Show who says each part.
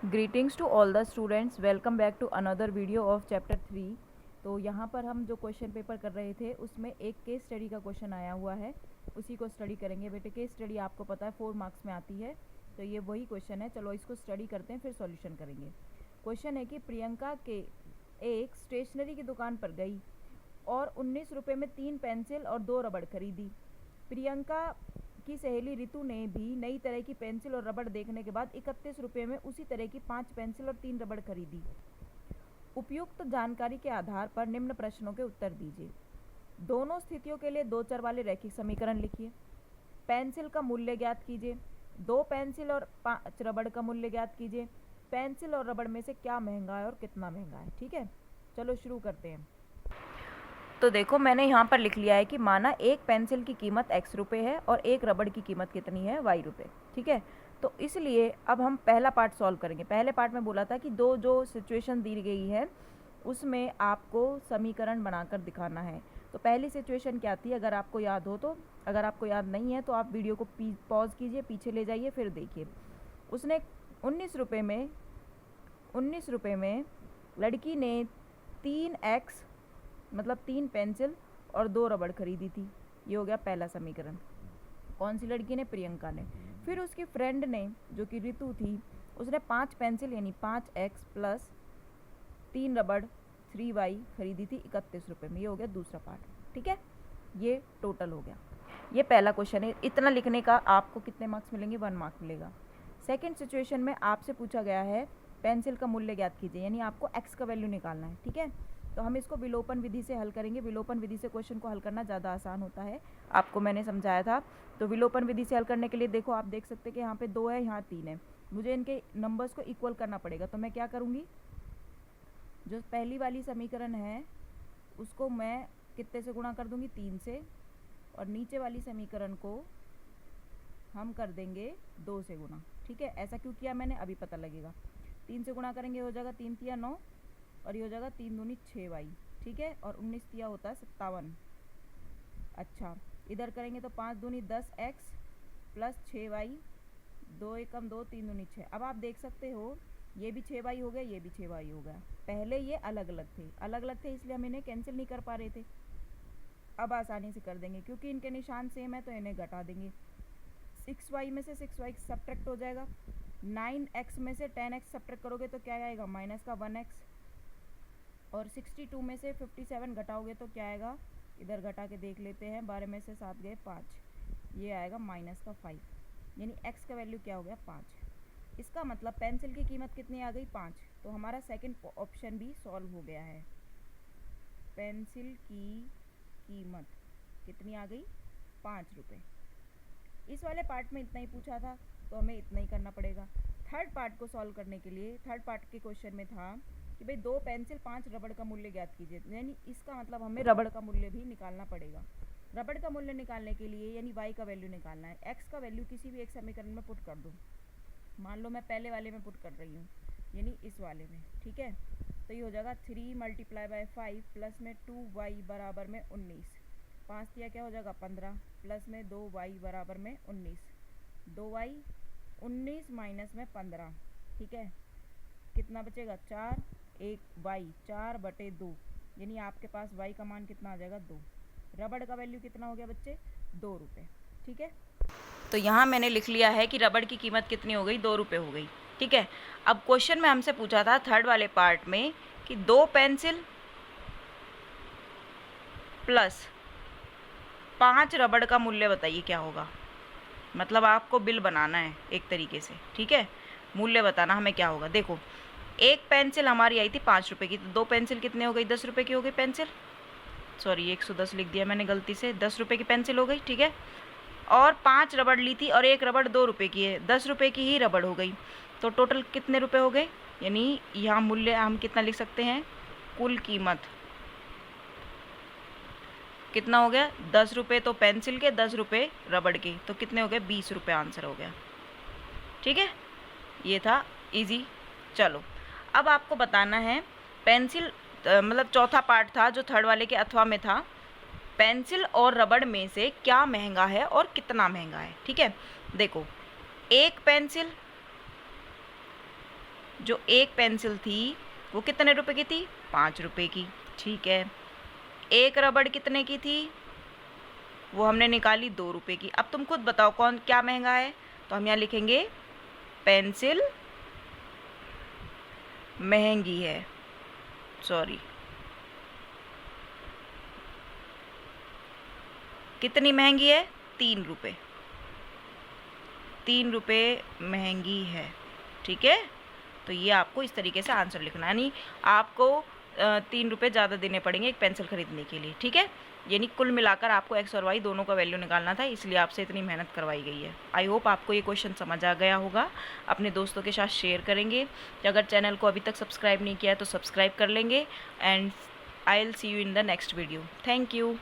Speaker 1: Greetings to all the students, welcome back to another video of chapter 3। तो यहाँ पर हम जो क्वेश्चन पेपर कर रहे थे उसमें एक केस स्टडी का क्वेश्चन आया हुआ है, उसी को स्टडी करेंगे। बेटे केस स्टडी आपको पता है 4 मार्क्स में आती है, तो ये वही क्वेश्चन है। चलो इसको स्टडी करते हैं, फिर सॉल्यूशन करेंगे। क्वेश्चन है कि प्रियंका के एक स्टेशनरी की दुकान पर गई और 19 रुपये में 3 पेंसिल और 2 रबड़ खरीदी। प्रियंका की सहेली रितु ने भी नई तरह की पेंसिल और रबड़ देखने के बाद 31 रुपये में उसी तरह की 5 पेंसिल और 3 रबड़ खरीदी। उपयुक्त जानकारी के आधार पर निम्न प्रश्नों के उत्तर दीजिए। दोनों स्थितियों के लिए 2 चर वाले रैखिक समीकरण लिखिए। पेंसिल का मूल्य ज्ञात कीजिए। 2 पेंसिल और 5 रबड़ का मूल्य ज्ञात कीजिए। पेंसिल और रबड़ में से क्या महंगा है और कितना महंगा है। ठीक है, चलो शुरू करते हैं। तो देखो मैंने यहाँ पर लिख लिया है कि माना एक पेंसिल की कीमत x रुपये है और एक रबड़ की कीमत कितनी है y रुपये। ठीक है, तो इसलिए अब हम पहला पार्ट सॉल्व करेंगे। पहले पार्ट में बोला था कि दो जो सिचुएशन दी गई है उसमें आपको समीकरण बनाकर दिखाना है। तो पहली सिचुएशन क्या थी, अगर आपको याद हो तो। अगर आपको याद नहीं है तो आप वीडियो को पॉज कीजिए, पीछे ले जाइए, फिर देखिए। उसने 19 रुपये में लड़की ने 3x मतलब 3 पेंसिल और 2 रबड़ खरीदी थी। ये हो गया पहला समीकरण। कौन सी लड़की ने? प्रियंका ने। फिर उसकी फ्रेंड ने जो कि रितु थी, उसने 5 पेंसिल यानी 5x प्लस 3 रबड़ 3y खरीदी थी 31 रुपये में। ये हो गया दूसरा पार्ट। ठीक है, ये टोटल हो गया। ये पहला क्वेश्चन है। इतना लिखने का आपको कितने मार्क्स मिलेंगे? 1 मार्क मिलेगा। सेकेंड सिचुएशन में आपसे पूछा गया है पेंसिल का मूल्य ज्ञात कीजिए, यानी आपको x का वैल्यू निकालना है। ठीक है, तो हम इसको विलोपन विधि से हल करेंगे। विलोपन विधि से क्वेश्चन को हल करना ज़्यादा आसान होता है, आपको मैंने समझाया था। तो विलोपन विधि से हल करने के लिए देखो, आप देख सकते हैं कि यहाँ पे 2 है, यहाँ 3 है। मुझे इनके नंबर्स को इक्वल करना पड़ेगा। तो मैं क्या करूँगी, जो पहली वाली समीकरण है उसको मैं कितने से गुणा कर दूँगी? 3 से। और नीचे वाली समीकरण को हम कर देंगे 2 से गुणा। ठीक है, ऐसा क्यों किया मैंने अभी पता लगेगा। 3 से गुणा करेंगे, हो जाएगा 3 तिया 9 और ये हो जाएगा 3 दूनी 6y। ठीक है, और 19 तिया होता है 57। अच्छा, इधर करेंगे तो 5 दूनी 10x प्लस 6y, 2 एकम 2, 3 दूनी 6। अब आप देख सकते हो ये भी 6y हो गया, ये भी 6y हो गया। पहले ये अलग अलग थे इसलिए हम इन्हें कैंसिल नहीं कर पा रहे थे। अब आसानी से कर देंगे क्योंकि इनके निशान सेम है, तो इन्हें घटा देंगे। 6y में से 6y सब्ट्रैक्ट हो जाएगा। 9x में से 10x सब्ट्रैक्ट करोगे तो क्या आएगा? माइनस का 1x। और 62 में से 57 घटाओगे तो क्या आएगा? इधर घटा के देख लेते हैं। 12 में से 7 गए 5, ये आएगा माइनस का 5। यानी x का वैल्यू क्या हो गया? 5। इसका मतलब पेंसिल की कीमत कितनी आ गई? 5। तो हमारा सेकंड ऑप्शन भी सॉल्व हो गया है। पेंसिल की कीमत कितनी आ गई? 5 रुपये। इस वाले पार्ट में इतना ही पूछा था तो हमें इतना ही करना पड़ेगा। थर्ड पार्ट को सॉल्व करने के लिए, थर्ड पार्ट के क्वेश्चन में था कि भाई 2 पेंसिल 5 रबड़ का मूल्य ज्ञात कीजिए, यानी इसका मतलब हमें रबड़ का मूल्य भी निकालना पड़ेगा। रबड़ का मूल्य निकालने के लिए यानी y का वैल्यू निकालना है। x का वैल्यू किसी भी एक समीकरण में पुट कर दो। मान लो मैं पहले वाले में पुट कर रही हूँ, यानी इस वाले में। ठीक है, तो ये हो जाएगा 3 × 5 प्लस में 2y बराबर में 19। 5 दिया क्या हो जाएगा? 15 प्लस में 2y बराबर में 19। 2y 19 माइनस में 15। ठीक है, कितना बचेगा? 4। 1y 4/2, यानी आपके पास y का मान कितना आ जाएगा? 2। रबड़ का वैल्यू कितना हो गया बच्चे? 2 रुपये। ठीक है, तो यहाँ मैंने लिख लिया है कि रबड़ की कीमत कितनी हो गई? 2 रुपये हो गई। ठीक है, अब क्वेश्चन में हमसे पूछा था थर्ड वाले पार्ट में कि 2 पेंसिल प्लस 5 रबड़ का मूल्य बताइए क्या होगा। मतलब आपको बिल बनाना है एक तरीके से। ठीक है, मूल्य बताना हमें क्या होगा। देखो, एक पेंसिल हमारी आई थी 5 रुपये की, तो 2 पेंसिल कितने हो गई? 10 रुपये की हो गई पेंसिल। सॉरी 110 लिख दिया मैंने गलती से, 10 रुपये की पेंसिल हो गई। ठीक है, और 5 रबड़ ली थी और एक रबड़ 2 रुपये की है, 10 रुपये की ही रबड़ हो गई। तो टोटल कितने रुपये हो गए? यानी यहाँ मूल्य हम कितना लिख सकते हैं? कुल कीमत कितना हो गया? 10 रुपये तो पेंसिल के, 10 रुपये रबड़ के, तो कितने हो गए? 20 रुपये आंसर हो गया। ठीक है, ये था इजी। चलो अब आपको बताना है पेंसिल मतलब चौथा पार्ट था जो थर्ड वाले के अथवा में था। पेंसिल और रबड़ में से क्या महंगा है और कितना महंगा है। ठीक है, देखो एक पेंसिल जो एक पेंसिल थी वो कितने रुपए की थी? 5 रुपए की। ठीक है, एक रबड़ कितने की थी? वो हमने निकाली 2 रुपए की। अब तुम खुद बताओ कौन क्या महंगा है? तो हम यहाँ लिखेंगे पेंसिल महंगी है। सॉरी, कितनी महंगी है? 3 रुपए। 3 रुपए महंगी है। ठीक है, तो ये आपको इस तरीके से आंसर लिखना है, यानी आपको 3 रुपये ज़्यादा देने पड़ेंगे एक पेंसिल खरीदने के लिए। ठीक है, यानी कुल मिलाकर आपको एक्स और वाई दोनों का वैल्यू निकालना था, इसलिए आपसे इतनी मेहनत करवाई गई है। आई होप आपको ये क्वेश्चन समझ आ गया होगा। अपने दोस्तों के साथ शेयर करेंगे। अगर चैनल को अभी तक सब्सक्राइब नहीं किया है तो सब्सक्राइब कर लेंगे। And I will see you in the next video. Thank you.